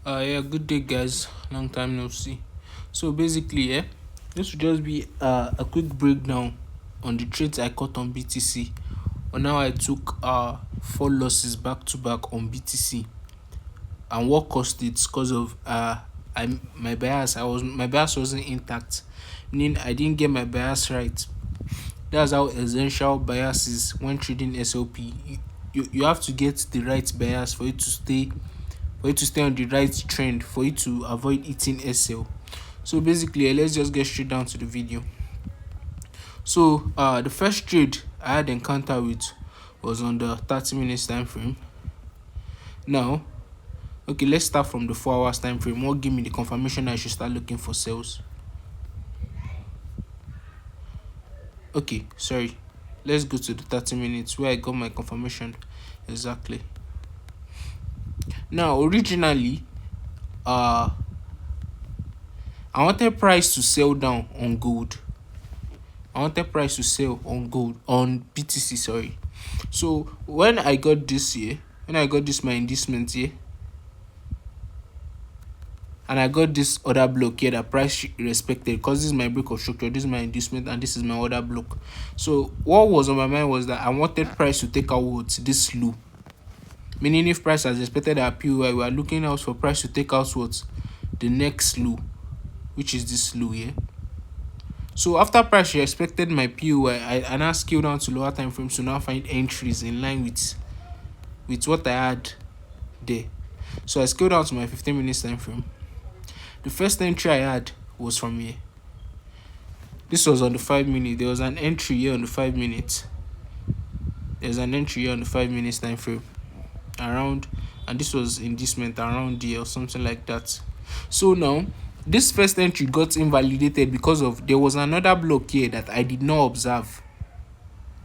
Yeah, good day, guys. Long time no see. So basically, this will just be a quick breakdown on the trades I caught on BTC. On how I took four losses back to back on BTC, and what caused it because of my bias. My bias wasn't intact, meaning I didn't get my bias right. That's how essential bias is when trading SLP. You have to get the right bias for you to stay on the right trend, for you to avoid eating SL. So basically, let's just get straight down to the video. So the first trade I had encounter with was on the 30 minutes time frame. Now, okay, let's start from the 4 hours time frame. What gave me the confirmation I should start looking for sales? Okay, sorry. Let's go to the 30 minutes where I got my confirmation exactly. Now, originally, I wanted price to sell down on gold. I wanted price to sell on gold on BTC, sorry. So when I got this my inducement here, and I got this other block here that price respected, because this is my break of structure, this is my inducement, and this is my other block. So what was on my mind was that I wanted price to take out this low. Meaning if price has expected our POI, we are looking out for price to take out the next low, which is this low here. So after price respected my POI, I now scaled down to lower time frames to now find entries in line with what I had there. So I scaled down to my 15 minutes time frame. The first entry I had was from here. This was on the 5 minute. There was an entry here on the 5 minutes. There's an entry here on the 5 minutes time frame around, and this was inducement around here or something like that. So now this first entry got invalidated because of there was another block here that I did not observe,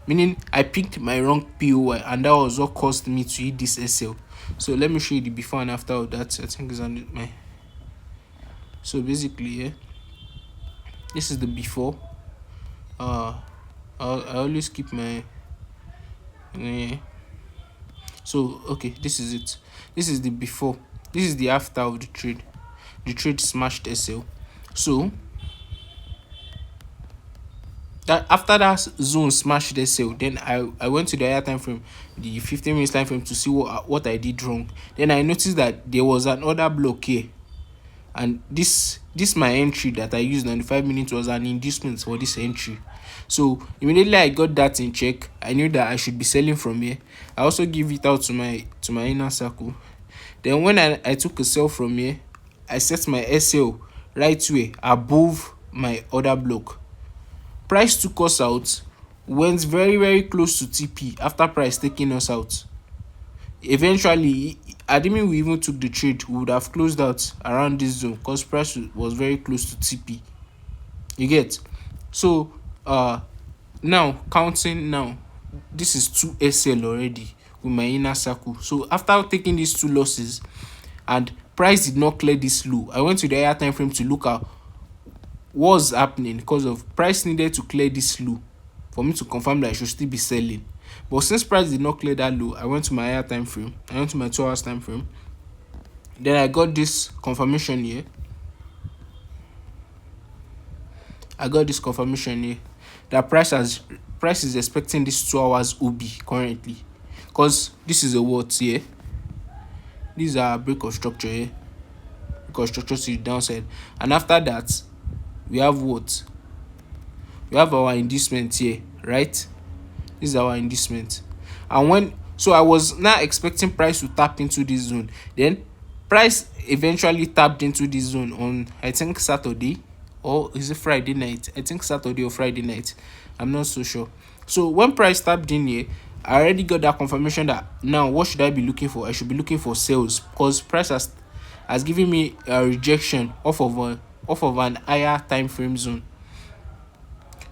meaning I picked my wrong POI, and that was what caused me to hit this SL. So let me show you the before and after of that. I think it's on my. So basically, this is the before. I always keep my. So okay, this is it. This is the before. This is the after of the trade. The trade smashed SL. So that after that zone smashed SL, then I went to the higher time frame, the 15 minutes time frame, to see what I did wrong. Then I noticed that there was another block here, and this my entry that I used on the 5 minutes was an inducement for this entry. So immediately I got that in check. I knew that I should be selling from here. I also give it out to my inner circle. Then when I took a sell from here, I set my SL right way above my other block. Price took us out, went very, very close to TP after price taking us out. Eventually, assuming we even took the trade, we would have closed out around this zone because price was very close to TP. You get? So now counting now, this is 2 SL already with my inner circle. So after taking these 2 losses and price did not clear this low, I went to the higher time frame to look at what's happening, because of price needed to clear this low for me to confirm that I should still be selling. But since price did not clear that low, I went to my higher time frame. I went to my 2 hours time frame. Then I got this confirmation here. That price is expecting this 2 hours OB currently, because this is a what here. These are break of structure here. Break of structure to the downside, and after that we have what? We have our inducement here, right? This is our inducement. And so I was now expecting price to tap into this zone. Then price eventually tapped into this zone on, I think, Saturday, or is it Friday night? I think Saturday or Friday night. I'm not so sure. So when price tapped in here, I already got that confirmation that now what should I be looking for? I should be looking for sales, because price has given me a rejection off of an higher time frame zone.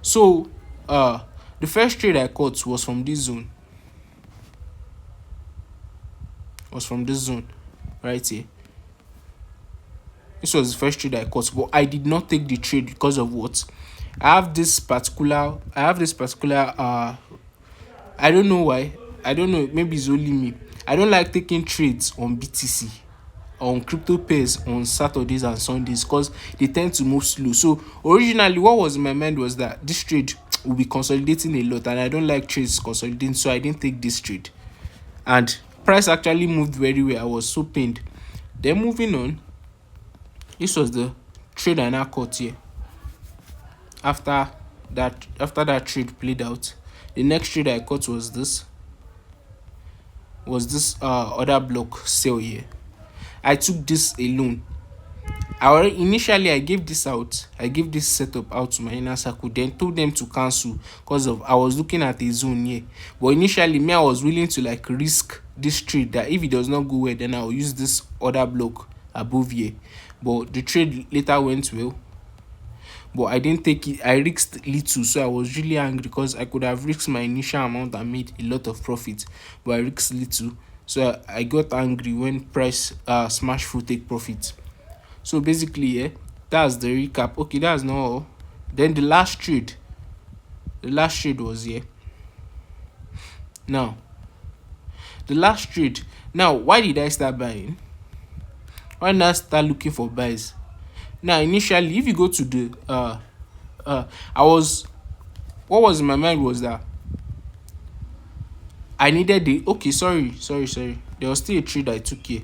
So the first trade I caught was from this zone. Right here. This was the first trade I caught, but I did not take the trade because of what? I have this particular I don't know why. I don't know, maybe it's only me. I don't like taking trades on BTC on crypto pairs on Saturdays and Sundays because they tend to move slow. So originally what was in my mind was that this trade will be consolidating a lot, and I don't like trades consolidating, so I didn't take this trade. And price actually moved very well. I was so pained. Then moving on, this was the trade I now caught here. After that trade played out, the next trade I caught was this other block sell here. I took this alone. Initially I gave this out. I gave this setup out to my inner circle, then told them to cancel because of I was looking at a zone here. But initially me, I was willing to like risk this trade that if it does not go well, then I'll use this other block above here. But the trade later went well. But I didn't take it. I risked little, so I was really angry because I could have risked my initial amount and made a lot of profit, but I risked little. So I got angry when price smash full take profit. So basically, yeah, that's the recap. Okay, that's not all. Then the last trade was here. Now, the last trade. Now, why did I start buying? Why not start looking for buys? Now, initially, if you go to the what was in my mind was that I needed the sorry. There was still a trade I took here.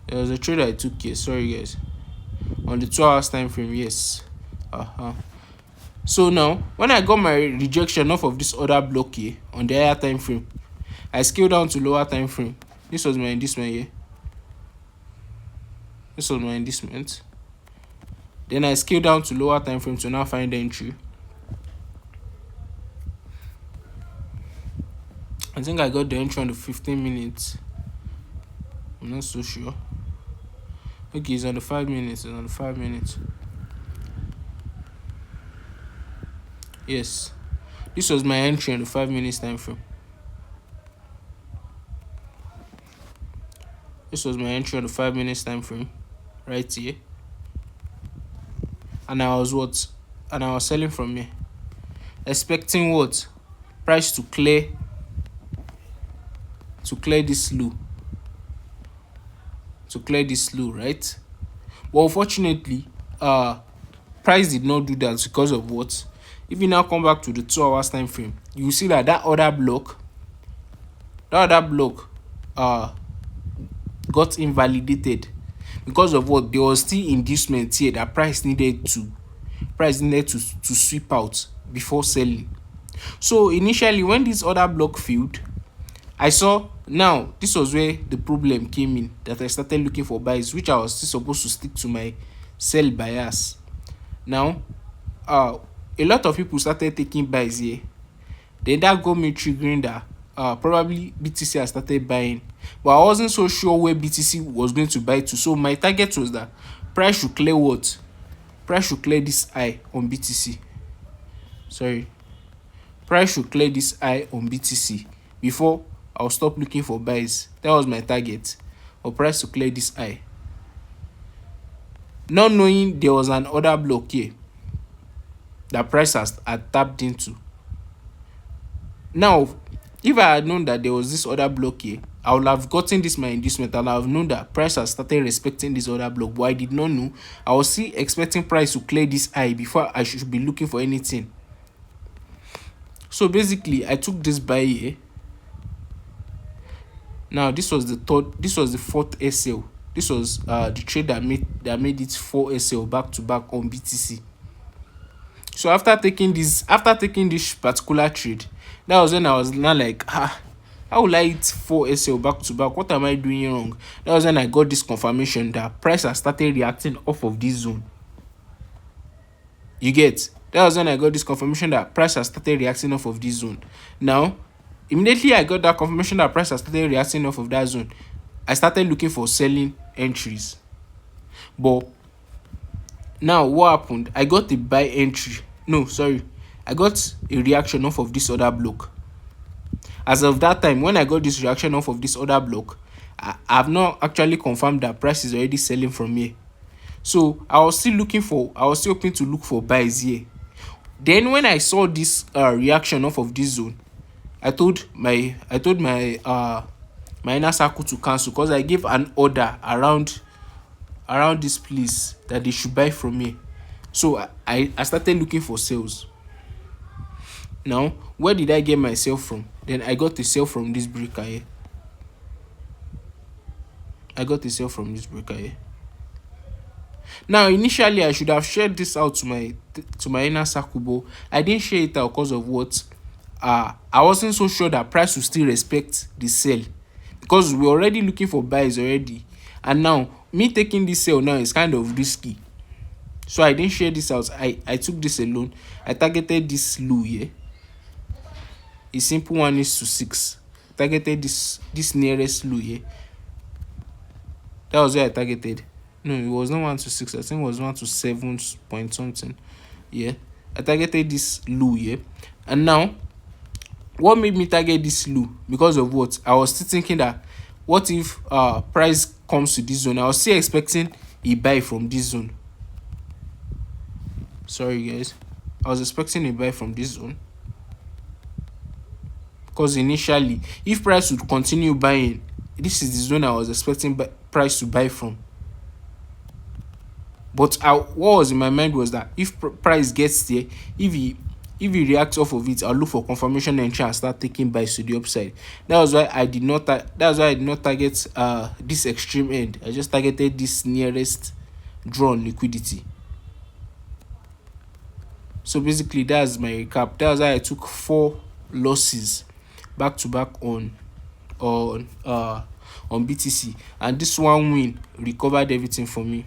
There was a trade I took here. Sorry, guys. On the 2 hours time frame, yes. So now, when I got my rejection off of this other block here on the higher time frame, I scaled down to lower time frame. This was my inducement here. This was my inducement. Then I scaled down to lower time frame to now find the entry. I think I got the entry on the 15 minutes. I'm not so sure. Okay, it's on the 5 minutes. Yes. This was my entry on the 5 minutes time frame. This was my entry on the 5 minutes time frame. Right here. And I was selling from here. Expecting what? Price to clear this low. Right? Well, unfortunately, price did not do that because of what? If you now come back to the 2 hours time frame, you see that other block got invalidated because of what? There was still inducement here that price needed to sweep out before selling. So initially, when this other block failed, I saw. Now this was where the problem came in, that I started looking for buys, which I was still supposed to stick to my sell bias. Now a lot of people started taking buys here. Then that got me triggering that probably BTC has started buying, but I wasn't so sure where BTC was going to buy to. So my target was that price should clear what? Price should clear this high on BTC. Price should clear this high on BTC before I'll stop looking for buys. That was my target, for price to clear this high. Not knowing there was an order block here that price had tapped into. Now, if I had known that there was this other block here, I would have gotten this my inducement and I have known that price has started respecting this other block. But I did not know. I was still expecting price to clear this high before I should be looking for anything. So basically, I took this buy here. Now this was the fourth SL. This was the trade that made it 4 SL back to back on BTC. So after taking this particular trade, that was when I was now like, how will I hit 4 SL back to back? What am I doing wrong? That was when I got this confirmation that price has started reacting off of this zone. You get? That was when I got this confirmation that price has started reacting off of this zone. Now, immediately I got that confirmation that price has started reacting off of that zone, I started looking for selling entries. But now what happened? I got a buy entry. I got a reaction off of this other block. As of that time, when I got this reaction off of this other block, I have not actually confirmed that price is already selling from here. So I was still hoping to look for buys here. Then when I saw this reaction off of this zone, I told my inner circle to cancel because I gave an order around around this place that they should buy from me. So I started looking for sales. Now, where did I get my sale from? Then I got a sale from this breaker here. I got a sale from this breaker here. Now, initially, I should have shared this out to my inner circle, but I didn't share it out because of what? I wasn't so sure that price will still respect the sell, because we're already looking for buys already, and now me taking this sale now is kind of risky. So I didn't share this out. I took this alone. I targeted this low here. A simple 1:6. Targeted this nearest low here. That was where I targeted. No, it was not 1:6. I think it was 1:7 point something. Yeah. I targeted this low here. And now, what made me target this low? Because of what? I was still thinking that what if price comes to this zone? I was still expecting a buy from this zone. Sorry guys. I was expecting a buy from this zone. Because initially, if price would continue buying, this is the zone I was expecting price to buy from. But what was in my mind was that if price gets there, if he reacts off of it, I'll look for confirmation entry and start taking buys to the upside. That was why I did not target this extreme end. I just targeted this nearest drawn liquidity. So basically, that's my recap. That was why I took 4 losses back to back on BTC, and this one win recovered everything for me.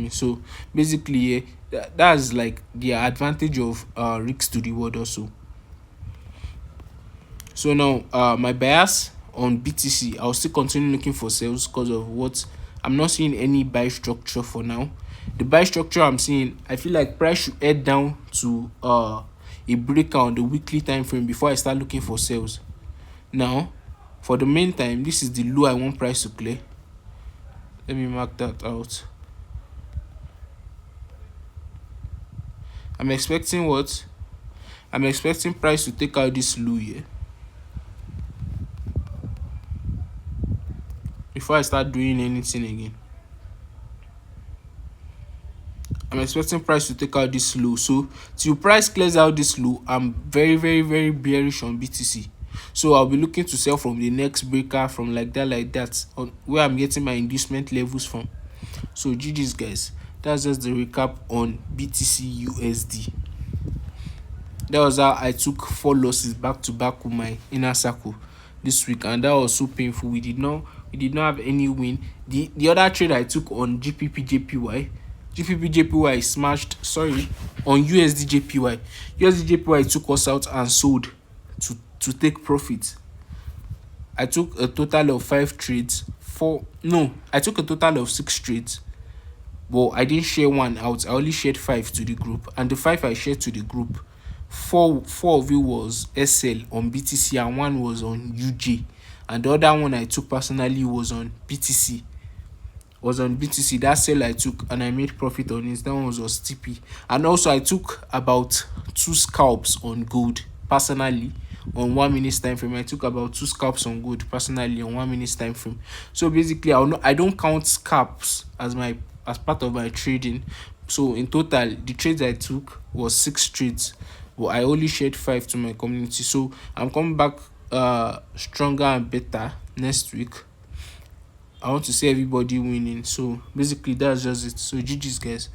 So basically, that's like the advantage of risk to reward also. So now my bias on BTC, I'll still continue looking for sales because of what I'm not seeing any buy structure for now. The buy structure I'm seeing, I feel like price should head down to a breakout on the weekly time frame before I start looking for sales. Now, for the meantime, this is the low I want price to clear. Let me mark that out. I'm expecting what? I'm expecting price to take out this low here before I start doing anything again. I'm expecting price to take out this low. So till price clears out this low, I'm very, very, very bearish on BTC. So I'll be looking to sell from the next breaker, from like that on where I'm getting my inducement levels from. So GG's guys, that's just the recap on BTC USD. That was how I took 4 losses back to back with my inner circle this week, and that was so painful. We did not have any win. The other trade I took on GBP/JPY smashed, on USD/JPY. USD/JPY took us out and sold to take profit. I took a total of 5 trades. I took a total of 6 trades, but I didn't share one out. I only shared 5 to the group, and the 5 I shared to the group, four of it was SL on BTC and 1 was on UJ, and the other one I took personally was on BTC. That sale I took and I made profit on it. That one was TP. And also I took about 2 scalps on gold personally on 1 minute time frame. I took about 2 scalps on gold personally on 1 minute time frame. So basically, I don't count scalps as part of my trading. So in total, the trades I took was 6 trades, but I only shared 5 to my community. So I'm coming back stronger and better next week. I want to see everybody winning. So basically, that's just it. So GG's guys.